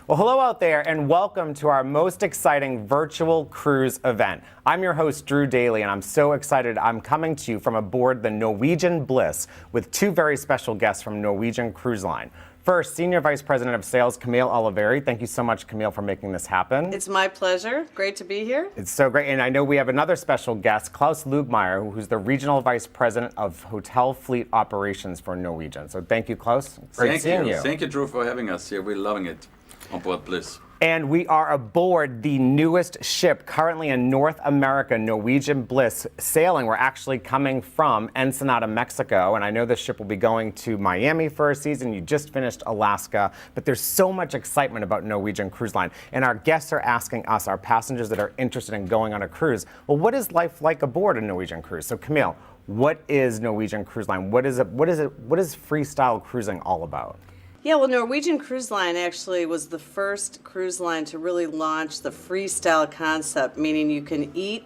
Well, hello out there, and welcome to our most exciting virtual cruise event. I'm your host, Drew Daly, and I'm so excited. I'm coming to you from aboard the Norwegian Bliss with two very special guests from Norwegian Cruise Line. First, Senior Vice President of Sales, Camille Oliveri. Thank you so much, Camille, for making this happen. It's my pleasure. Great to be here. It's so great. And I know we have another special guest, Klaus Lugmeyer, who's the Regional Vice President of Hotel Fleet Operations for Norwegian. So thank you, Klaus. Great seeing you. Thank you, Drew, for having us here. We're loving it on board Bliss. And we are aboard the newest ship currently in North America, Norwegian Bliss, sailing. We're actually coming from Ensenada, Mexico, and I know this ship will be going to Miami for a season. You just finished Alaska, but there's so much excitement about Norwegian Cruise Line. And our guests are asking us, our passengers that are interested in going on a cruise, well, what is life like aboard a Norwegian cruise? So Camille, what is Norwegian Cruise Line? What is freestyle cruising all about? Yeah, well, Norwegian Cruise Line actually was the first cruise line to really launch the freestyle concept, meaning you can eat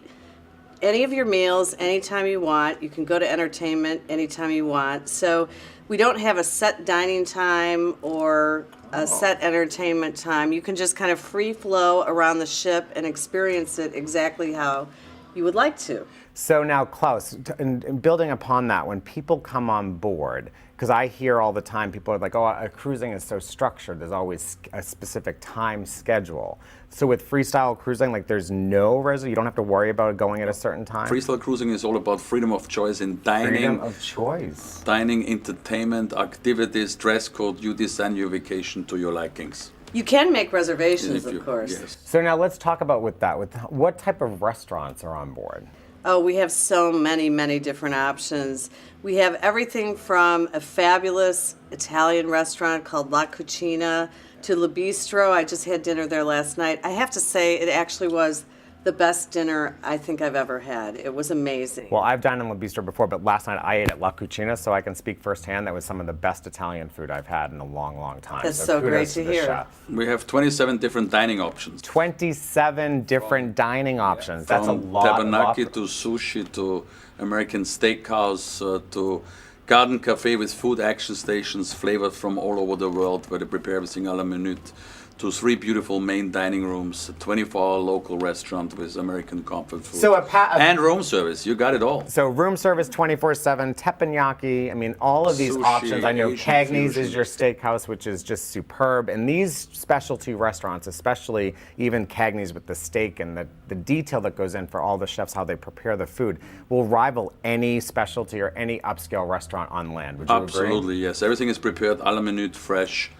any of your meals anytime you want. You can go to entertainment anytime you want. So we don't have a set dining time or a set entertainment time. You can just kind of free flow around the ship and experience it exactly how you would like to. So now, Klaus, and building upon that, when people come on board, because I hear all the time, people are like, oh, cruising is so structured. There's always a specific time schedule. So with freestyle cruising, like there's no reservation. You don't have to worry about going at a certain time. Freestyle cruising is all about freedom of choice in dining. Freedom of choice. Dining, entertainment, activities, dress code. You design your vacation to your likings. You can make reservations, of course. Yes. So now let's talk about with what type of restaurants are on board? Oh, we have so many, many different options. We have everything from a fabulous Italian restaurant called La Cucina to Le Bistro. I just had dinner there last night. I have to say it actually was the best dinner I think I've ever had. It was amazing. Well, I've dined in Le Bistro before, but last night I ate at La Cucina, so I can speak firsthand. That was some of the best Italian food I've had in a long, long time. That's so great to hear. Chef. We have 27 different dining options. 27 different dining options. That's a lot. From teppanyaki to sushi to American steakhouse to garden cafe with food action stations flavored from all over the world where they prepare everything à la minute, to 3 beautiful main dining rooms, a 24-hour local restaurant with American comfort food, So and room service. You got it all. So room service 24/7, teppanyaki, I mean, all of these Sushi, options. I know Asian Cagney's fusion. is your steakhouse, which is just superb. And these specialty restaurants, especially even Cagney's with the steak and the detail that goes in for all the chefs, how they prepare the food, will rival any specialty or any upscale restaurant on land. Would you agree? Absolutely, yes. Everything is prepared à la minute, fresh,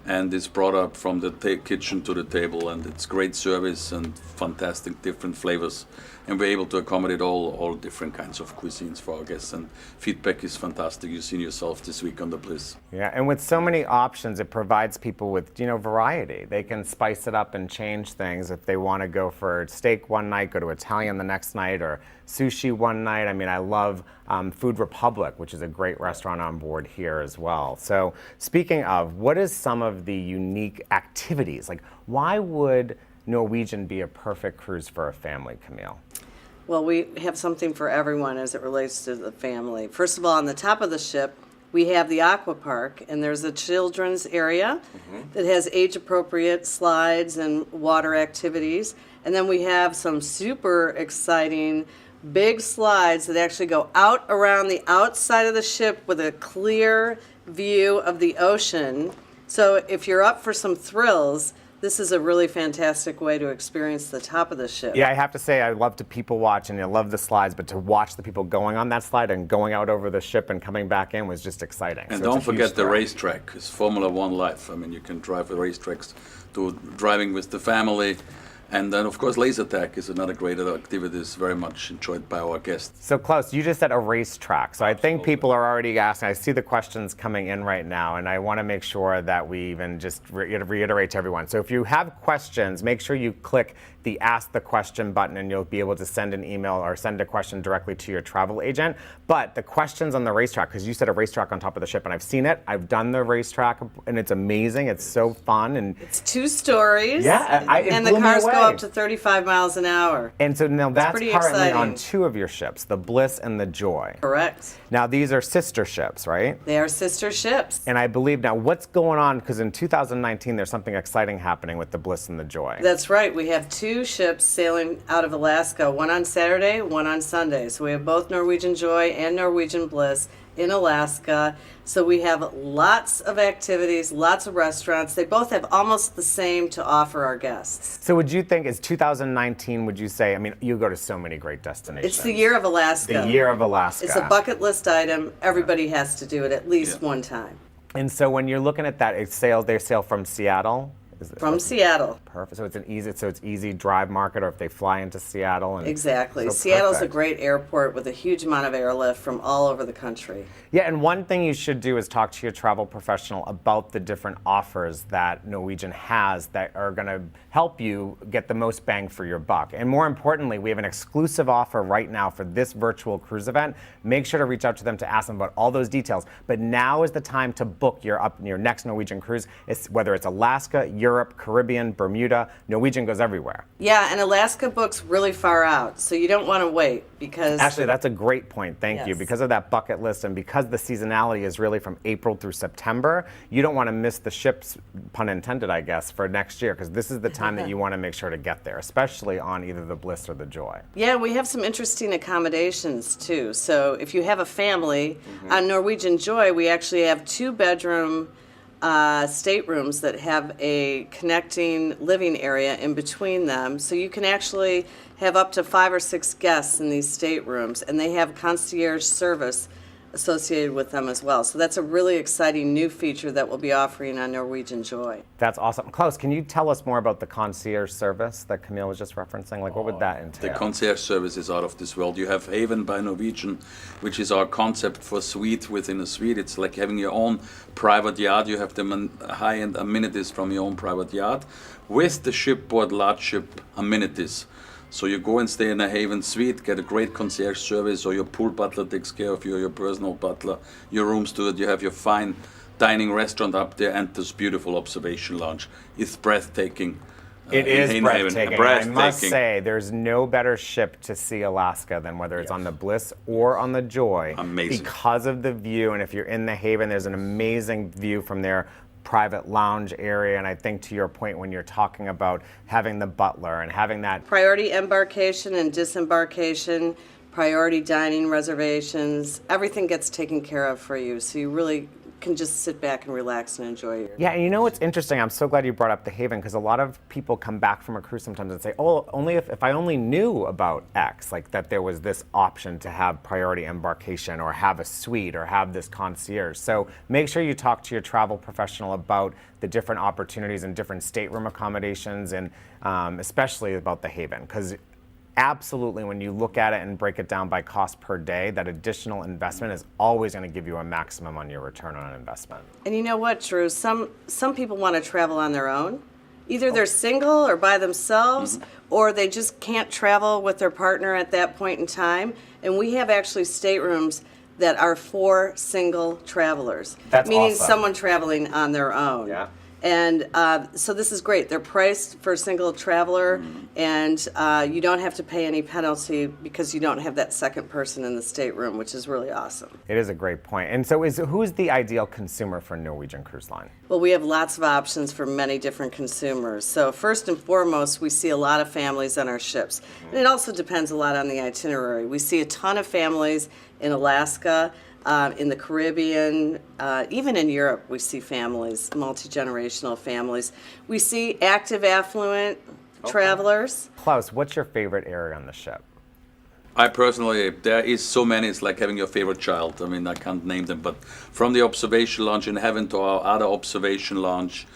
and it's brought up from the kitchen to the table, and it's great service and fantastic different flavors. And we're able to accommodate all different kinds of cuisines for our guests, and feedback is fantastic. You've seen yourself this week on the Bliss. Yeah, and with so many options, it provides people with, variety. They can spice it up and change things if they want to go for steak one night, go to Italian the next night, or sushi one night. I mean, I love Food Republic, which is a great restaurant on board here as well. So speaking of, what is some of the unique activities? Like, why would Norwegian be a perfect cruise for a family, Camille? Well, we have something for everyone as it relates to the family. First of all, on the top of the ship, we have the aqua park, and there's a children's area that has age-appropriate slides and water activities. And then we have some super exciting big slides that actually go out around the outside of the ship with a clear view of the ocean. So if you're up for some thrills, this is a really fantastic way to experience the top of the ship. Yeah, I have to say I love to people watch and I love the slides, but to watch the people going on that slide and going out over the ship and coming back in was just exciting. And so don't forget the racetrack. It's Formula One life. I mean, you can drive the racetracks to driving with the family. And then, of course, laser tag is another great activity. It's very much enjoyed by our guests. So, Klaus, you just said a racetrack. So I think people are already asking. I see the questions coming in right now, and I want to make sure that we even just reiterate to everyone. So if you have questions, make sure you click the Ask the Question button, and you'll be able to send an email or send a question directly to your travel agent. But the questions on the racetrack, because you said a racetrack on top of the ship, and I've seen it. I've done the racetrack, and it's amazing. It's so fun. And it's 2 stories. Yeah, and the cars go go up right. to 35 miles an hour. And so now that's pretty currently on exciting. 2 of your ships, the Bliss and the Joy. Correct. Now these are sister ships, right? They are sister ships. And I believe now what's going on, because in 2019 there's something exciting happening with the Bliss and the Joy. That's right. We have 2 ships sailing out of Alaska, one on Saturday, one on Sunday. So we have both Norwegian Joy and Norwegian Bliss in Alaska. So we have lots of activities, lots of restaurants. They both have almost the same to offer our guests. So would you think, is 2019, would you say, I mean, you go to so many great destinations. It's the year of Alaska. The year of Alaska. It's a bucket list item. Everybody has to do it at least one time. And so when you're looking at that, they sail from Seattle? Is it- From Seattle. Perfect. So it's easy drive market, or if they fly into Seattle. And Exactly. so Seattle's a perfect. great airport with a huge amount of airlift from all over the country. Yeah, and one thing you should do is talk to your travel professional about the different offers that Norwegian has that are going to help you get the most bang for your buck. And more importantly, we have an exclusive offer right now for this virtual cruise event. Make sure to reach out to them to ask them about all those details. But now is the time to book your next Norwegian cruise, whether it's Alaska, Europe, Caribbean, Bermuda. Norwegian goes everywhere. Yeah, and Alaska books really far out, so you don't want to wait because Actually, that's a great point. Thank you. Yes. Because of that bucket list and because the seasonality is really from April through September, you don't want to miss the ships, pun intended, I guess, for next year, because this is the time that you want to make sure to get there, especially on either the Bliss or the Joy. Yeah, we have some interesting accommodations too. So if you have a family, on Norwegian Joy, we actually have 2-bedroom staterooms that have a connecting living area in between them. So you can actually have up to 5 or 6 guests in these staterooms, and they have concierge service associated with them as well. So that's a really exciting new feature that we'll be offering on Norwegian Joy. That's awesome. Klaus, can you tell us more about the concierge service that Camille was just referencing? Like, what would that entail? The concierge service is out of this world. You have Haven by Norwegian, which is our concept for suite within a suite. It's like having your own private yacht. You have the high-end amenities from your own private yacht with the shipboard large ship amenities. So you go and stay in a Haven suite, get a great concierge service, or your pool butler takes care of you, your personal butler, your room steward. You have your fine dining restaurant up there, and this beautiful observation lounge. It's breathtaking. It in is Haven. breathtaking. I must say, there's no better ship to see Alaska than whether it's on the Bliss or on the Joy. Amazing. Because of the view, and if you're in the Haven, there's an amazing view from their private lounge area. And I think to your point, when you're talking about having the butler and having that Priority embarkation and disembarkation, priority dining reservations, everything gets taken care of for you. So you really can just sit back and relax and enjoy your Yeah, and you know what's interesting? I'm so glad you brought up the Haven, because a lot of people come back from a cruise sometimes and say, oh, only if I only knew about X, like that there was this option to have priority embarkation or have a suite or have this concierge. So make sure you talk to your travel professional about the different opportunities and different stateroom accommodations, and especially about the Haven, because absolutely, when you look at it and break it down by cost per day, that additional investment is always going to give you a maximum on your return on investment. And you know what, Drew? Some people want to travel on their own. Either they're single or by themselves, or they just can't travel with their partner at that point in time. And we have actually staterooms that are for single travelers, That's meaning awesome. someone traveling on their own. Yeah. And so this is great. They're priced for a single traveler, and you don't have to pay any penalty because you don't have that second person in the stateroom, which is really awesome. It is a great point. And so who's the ideal consumer for Norwegian Cruise Line? Well, we have lots of options for many different consumers. So first and foremost, we see a lot of families on our ships. And it also depends a lot on the itinerary. We see a ton of families in Alaska, in the Caribbean, even in Europe, we see families, multi-generational families. We see active, affluent travelers. Klaus, what's your favorite area on the ship? I personally, there is so many, it's like having your favorite child. I mean, I can't name them, but from the observation lounge in Heaven to our other observation lounge,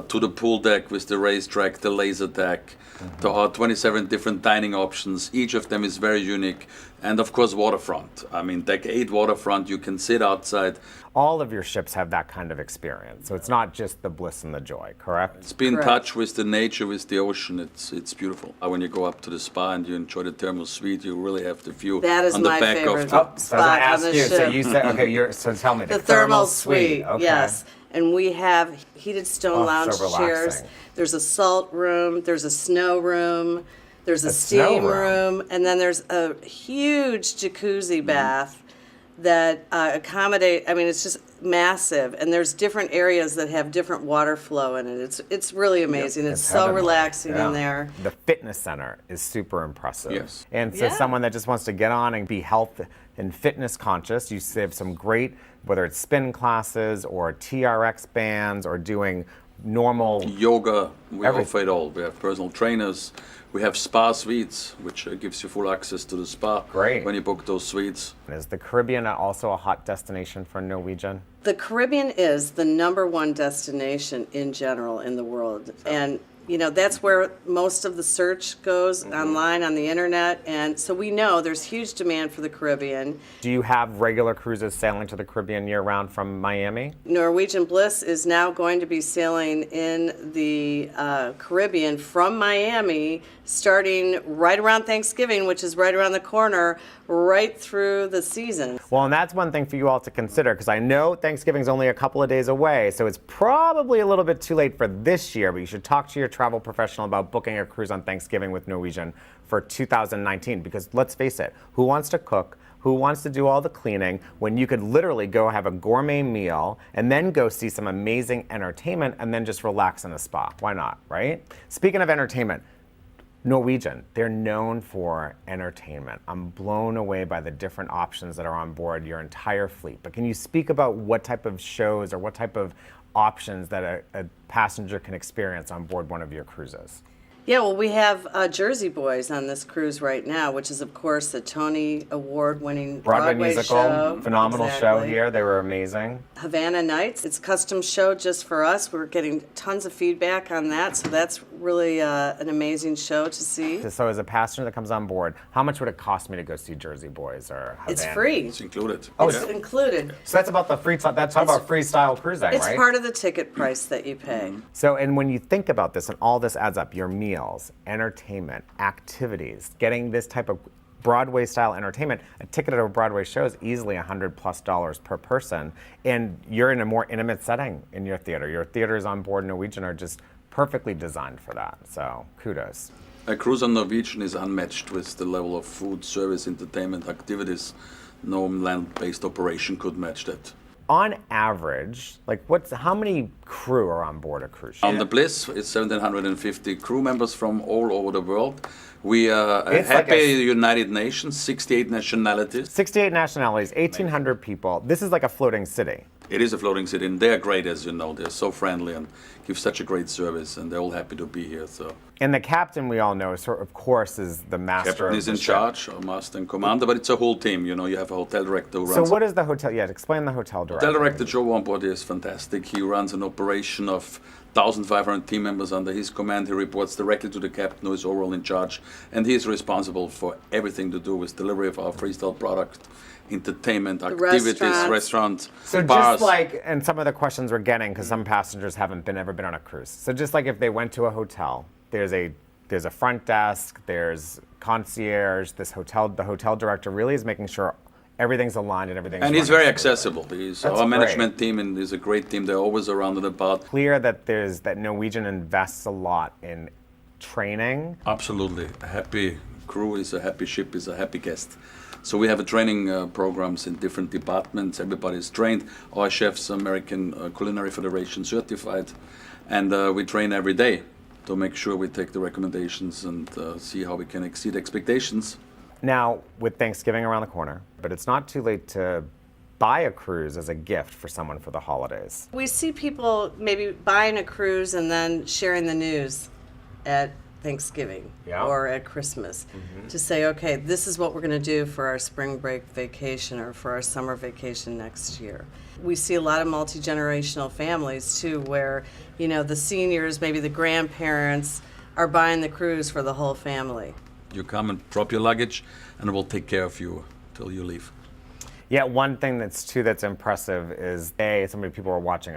to the pool deck with the racetrack, the laser deck, to our 27 different dining options. Each of them is very unique. And of course, waterfront. I mean, deck 8 waterfront, you can sit outside. All of your ships have that kind of experience. So it's not just the Bliss and the Joy, correct? It's be in Correct. touch with the nature, with the ocean. It's beautiful. When you go up to the spa and you enjoy the thermal suite, you really have the view That is on the my back favorite. of the... So I was Spot gonna on ask the you. So ship. you said, okay, so tell me The thermal suite, Okay. yes. And we have heated stone Oh, lounge so chairs. relaxing. There's a salt room, there's a snow room, there's a snow steam room. room, and then there's a huge jacuzzi bath that accommodate. I mean, it's just massive, and there's different areas that have different water flow in it. It's really amazing. It's so heavenly. relaxing Yeah. in there. The fitness center is super impressive. Yes. And so Yeah. someone that just wants to get on and be health and fitness conscious, you have some great, whether it's spin classes or TRX bands or doing normal. Yoga, we Everything. offer it all. We have personal trainers. We have spa suites, which gives you full access to the spa Great. when you book those suites. Is the Caribbean also a hot destination for Norwegian? The Caribbean is the #1 destination in general in the world. And, you know, that's where most of the search goes online on the internet. And so we know there's huge demand for the Caribbean. Do you have regular cruises sailing to the Caribbean year round from Miami? Norwegian Bliss is now going to be sailing in the Caribbean from Miami starting right around Thanksgiving, which is right around the corner, right through the season. Well, and that's one thing for you all to consider because I know Thanksgiving's only a couple of days away, so it's probably a little bit too late for this year, but you should talk to your travel professional about booking a cruise on Thanksgiving with Norwegian for 2019 because let's face it, who wants to cook? Who wants to do all the cleaning when you could literally go have a gourmet meal and then go see some amazing entertainment and then just relax in a spa? Why not, right? Speaking of entertainment, Norwegian, they're known for entertainment. I'm blown away by the different options that are on board your entire fleet. But can you speak about what type of shows or what type of options that a passenger can experience on board one of your cruises? Yeah, well, we have Jersey Boys on this cruise right now, which is, of course, a Tony Award-winning Broadway Broadway musical, show. phenomenal show Exactly. here. They were amazing. Havana Nights. It's a custom show just for us. We're getting tons of feedback on that, so that's really an amazing show to see. So as a passenger that comes on board, how much would it cost me to go see Jersey Boys or Havana? It's free. It's included. Oh, It's included. So that's about the that's about freestyle cruising, It's right? part of the ticket price that you pay. So, and when you think about this and all this adds up, your meals, entertainment, activities, getting this type of Broadway style entertainment, a ticket at a Broadway show is easily $100+ per person. And you're in a more intimate setting in your theater. Your theaters on board Norwegian are just perfectly designed for that. So kudos. A cruise on Norwegian is unmatched with the level of food, service, entertainment, activities. No land-based operation could match that. On average, like how many crew are on board a cruise ship? On the Bliss, it's 1,750 crew members from all over the world. We are a It's like happy a- United Nations, 68 nationalities. 68 nationalities, 1,800 people. This is like a floating city. It is a floating city, and they're great, as you know. They're so friendly and give such a great service, and they're all happy to be here. So, And the captain, we all know, of course, is the master captain of is the in ship. charge, or master and commander, but it's a whole team. You know, you have a hotel director who So runs. what is the hotel? Yeah, explain the hotel director. Hotel director Joe on board is fantastic. He runs an operation of 1,500 team members under his command. He reports directly to the captain, who is overall in charge, and he is responsible for everything to do with delivery of our freestyle product, entertainment, activities, restaurants, So bars. just like, and some of the questions we're getting, because some passengers haven't ever been on a cruise. So just like if they went to a hotel, there's a front desk, there's concierge, the hotel director really is making sure everything's aligned and everything's And he's running very smoothly. accessible. He's That's our great. management team, and is a great team. They're always around and about. Clear that that Norwegian invests a lot in training. Absolutely. A happy crew is a happy ship, is a happy guest. So we have a training programs in different departments. Everybody's trained. Our chefs, American Culinary Federation certified. And we train every day to make sure we take the recommendations and see how we can exceed expectations. Now, with Thanksgiving around the corner, but it's not too late to buy a cruise as a gift for someone for the holidays. We see people maybe buying a cruise and then sharing the news at Thanksgiving Yeah. or at Christmas to say, okay, this is what we're going to do for our spring break vacation or for our summer vacation next year. We see a lot of multi-generational families too where, you know, the seniors, maybe the grandparents are buying the cruise for the whole family. You come and drop your luggage, and we'll take care of you till you leave. Yeah, one thing that's impressive is so many people are watching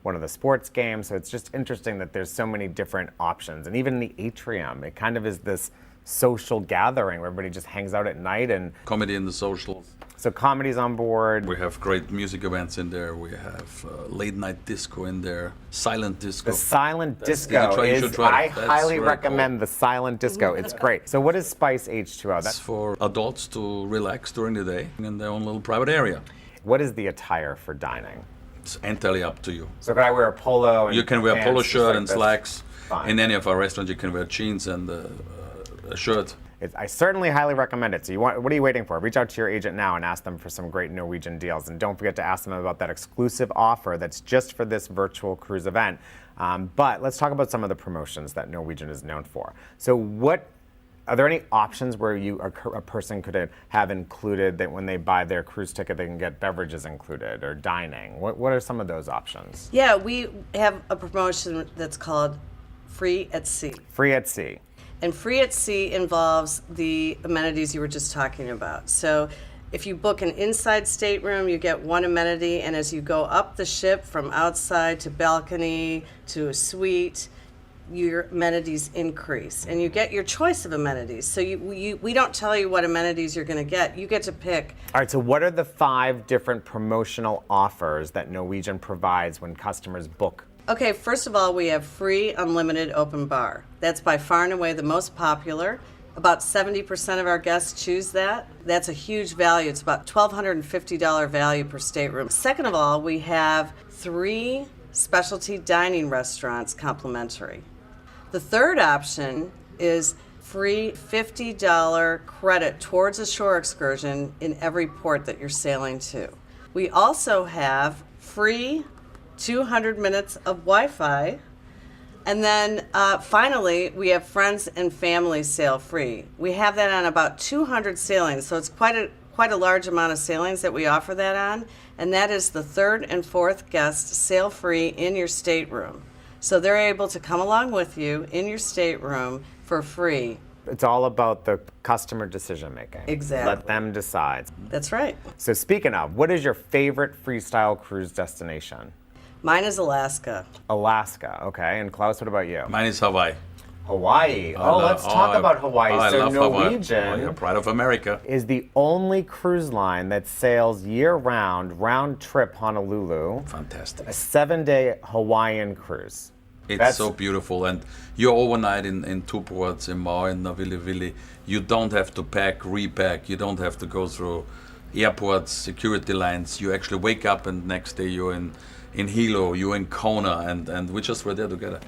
one of the sports games, so it's just interesting that there's so many different options, and even the atrium, it kind of is this social gathering where everybody just hangs out at night. And Comedy in the social. so comedy's on board. We have great music events in there. We have late night disco in there, silent disco. The silent You disco should is, try I it. That's highly very recommend the silent disco. It's great. So what is Spice H2O? It's for adults to relax during the day in their own little private area. What is the attire for dining? It's entirely up to you. So could I wear a polo? And You can wear a pants polo just shirt like and this? slacks. Fine. In any of our restaurants, you can wear jeans and a shirt. I certainly highly recommend it. So what are you waiting for? Reach out to your agent now and ask them for some great Norwegian deals. And don't forget to ask them about that exclusive offer that's just for this virtual cruise event. But let's talk about some of the promotions that Norwegian is known for. So are there any options where a person could have included that when they buy their cruise ticket, they can get beverages included or dining? What are some of those options? Yeah, we have a promotion that's called Free at Sea. Free at sea. And Free at Sea involves the amenities you were just talking about. So if you book an inside stateroom, you get one amenity, and as you go up the ship from outside to balcony to a suite, your amenities increase, and you get your choice of amenities. So we don't tell you what amenities you're going to get. You get to pick. All right, so what are the 5 different promotional offers that Norwegian provides when customers book? Okay, first of all, we have free unlimited open bar. That's by far and away the most popular. About 70% of our guests choose that. That's a huge value. It's about $1,250 value per stateroom. Second of all, we have 3 specialty dining restaurants complimentary. The third option is free $50 credit towards a shore excursion in every port that you're sailing to. We also have free 200 minutes of Wi-Fi. And then finally, we have friends and family sail free. We have that on about 200 sailings, so it's quite a large amount of sailings that we offer that on. And that is the 3rd and 4th guest sail free in your stateroom. So they're able to come along with you in your stateroom for free. It's all about the customer decision making. Exactly. Let them decide. That's right. So speaking of, what is your favorite freestyle cruise destination? Mine is Alaska. Alaska, okay. And Klaus, what about you? Mine is Hawaii. Hawaii. Let's talk about Hawaii. I So love Hawaii. Norwegian Oh, yeah, pride of America. is the only cruise line that sails year-round, round-trip Honolulu, Fantastic. a 7-day Hawaiian cruise. It's so beautiful, and you're overnight in 2 ports, in Maui and Navilivili. You don't have to pack, repack. You don't have to go through airports, security lines. You actually wake up, and next day you're in Hilo, you're in Kona, and we just were there together.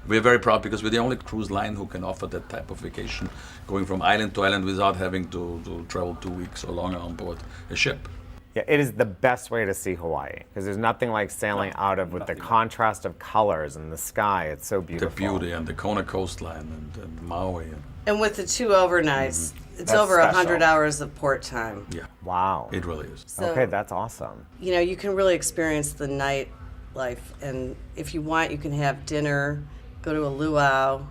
We're very proud because we're the only cruise line who can offer that type of vacation, going from island to island without having to travel 2 weeks or longer on board a ship. Yeah, it is the best way to see Hawaii because there's nothing like sailing out of with the contrast of colors and the sky. It's so The beautiful. beauty and the Kona coastline and Maui. And with the 2 overnights, it's That's over special. 100 hours of port time. Yeah, Wow. it really is. So, Okay, that's awesome. you know, you can really experience the night life. And if you want, you can have dinner, go to a luau.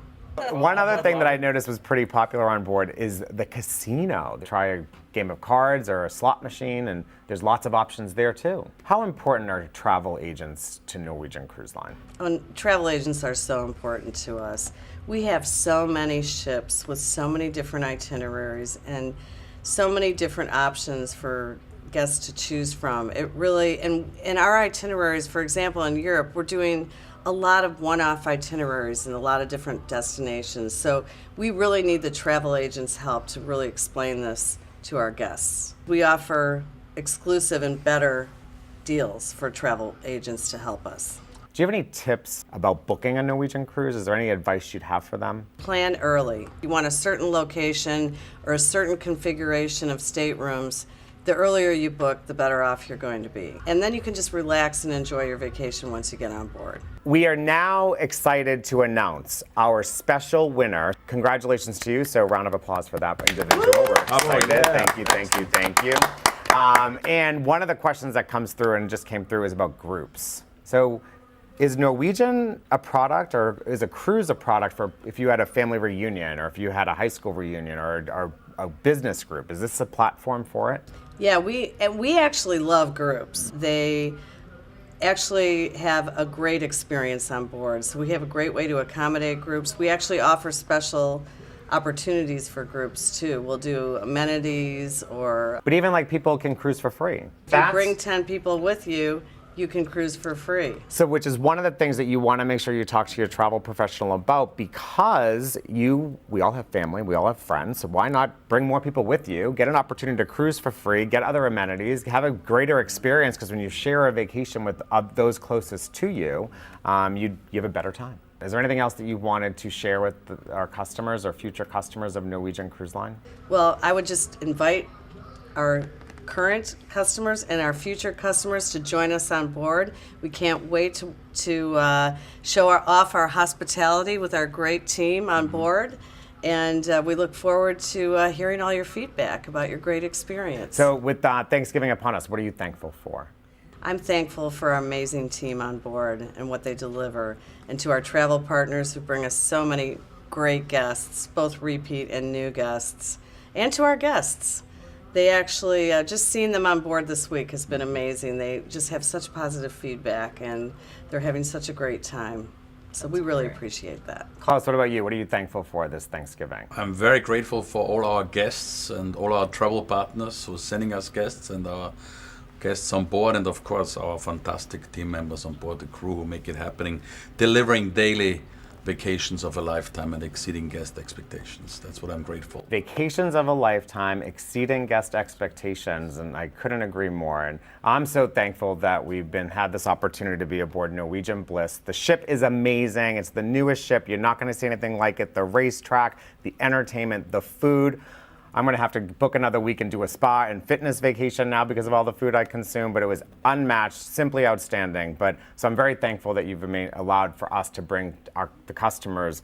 One other thing that I noticed was pretty popular on board is the casino. Try a game of cards or a slot machine, and there's lots of options there too. How important are travel agents to Norwegian Cruise Line? And travel agents are so important to us. We have so many ships with so many different itineraries and so many different options for guests to choose from. It really, and in our itineraries, for example, in Europe, we're doing a lot of one-off itineraries in a lot of different destinations. So we really need the travel agents' help to really explain this to our guests. We offer exclusive and better deals for travel agents to help us. Do you have any tips about booking a Norwegian cruise? Is there any advice you'd have for them? Plan early. You want a certain location or a certain configuration of staterooms. The earlier you book, the better off you're going to be. And then you can just relax and enjoy your vacation once you get on board. We are now excited to announce our special winner. Congratulations to you. So round of applause for that individual. We're excited. yeah. Thank you, thank you, thank you. And one of the questions that comes through and just came through is about groups. So is Norwegian a product, or is a cruise a product for if you had a family reunion or if you had a high school reunion or a business group? Is this a platform for it? Yeah, we actually love groups. They actually have a great experience on board. So we have a great way to accommodate groups. We actually offer special opportunities for groups too. We'll do amenities, or But even like people can cruise for free. if you bring 10 people with you, you can cruise for free. So, which is one of the things that you want to make sure you talk to your travel professional about, because we all have family, we all have friends, so why not bring more people with you, get an opportunity to cruise for free, get other amenities, have a greater experience, because when you share a vacation with those closest to you, you have a better time. Is there anything else that you wanted to share with our customers or future customers of Norwegian Cruise Line? Well, I would just invite our current customers and our future customers to join us on board. We can't wait to show off our hospitality with our great team on board. And we look forward to hearing all your feedback about your great experience. So with Thanksgiving upon us, what are you thankful for? I'm thankful for our amazing team on board and what they deliver, and to our travel partners who bring us so many great guests, both repeat and new guests, and to our guests. They actually, just seeing them on board this week has been amazing. They just have such positive feedback, and they're having such a great time. So we really appreciate that. Klaus, what about you? What are you thankful for this Thanksgiving? I'm very grateful for all our guests and all our travel partners who are sending us guests, and our guests on board, and of course our fantastic team members on board, the crew who make it happening, delivering daily vacations of a lifetime and exceeding guest expectations. That's what I'm grateful. Vacations of a lifetime, exceeding guest expectations, and I couldn't agree more. And I'm so thankful that we've had this opportunity to be aboard Norwegian Bliss. The ship is amazing. It's the newest ship. You're not going to see anything like it. The racetrack, the entertainment, the food. I'm going to have to book another week and do a spa and fitness vacation now because of all the food I consume, but it was unmatched, simply outstanding. So I'm very thankful that you've allowed for us to bring the customers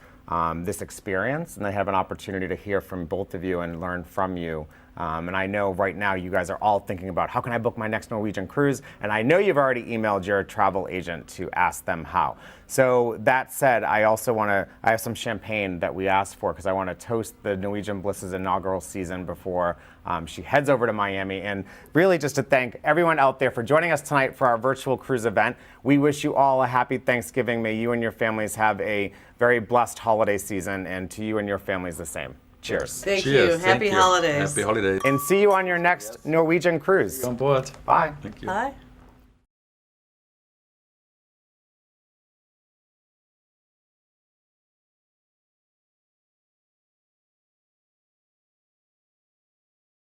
this experience, and they have an opportunity to hear from both of you and learn from you. And I know right now you guys are all thinking about, how can I book my next Norwegian cruise? And I know you've already emailed your travel agent to ask them how. So that said, I have some champagne that we asked for, because I want to toast the Norwegian Bliss's inaugural season before she heads over to Miami. And really just to thank everyone out there for joining us tonight for our virtual cruise event. We wish you all a happy Thanksgiving. May you and your families have a very blessed holiday season, and to you and your families the same. Cheers. Thank Cheers. you. Happy holidays. Happy holidays. And see you on your next Norwegian cruise. On board. Bye. Thank you. Bye.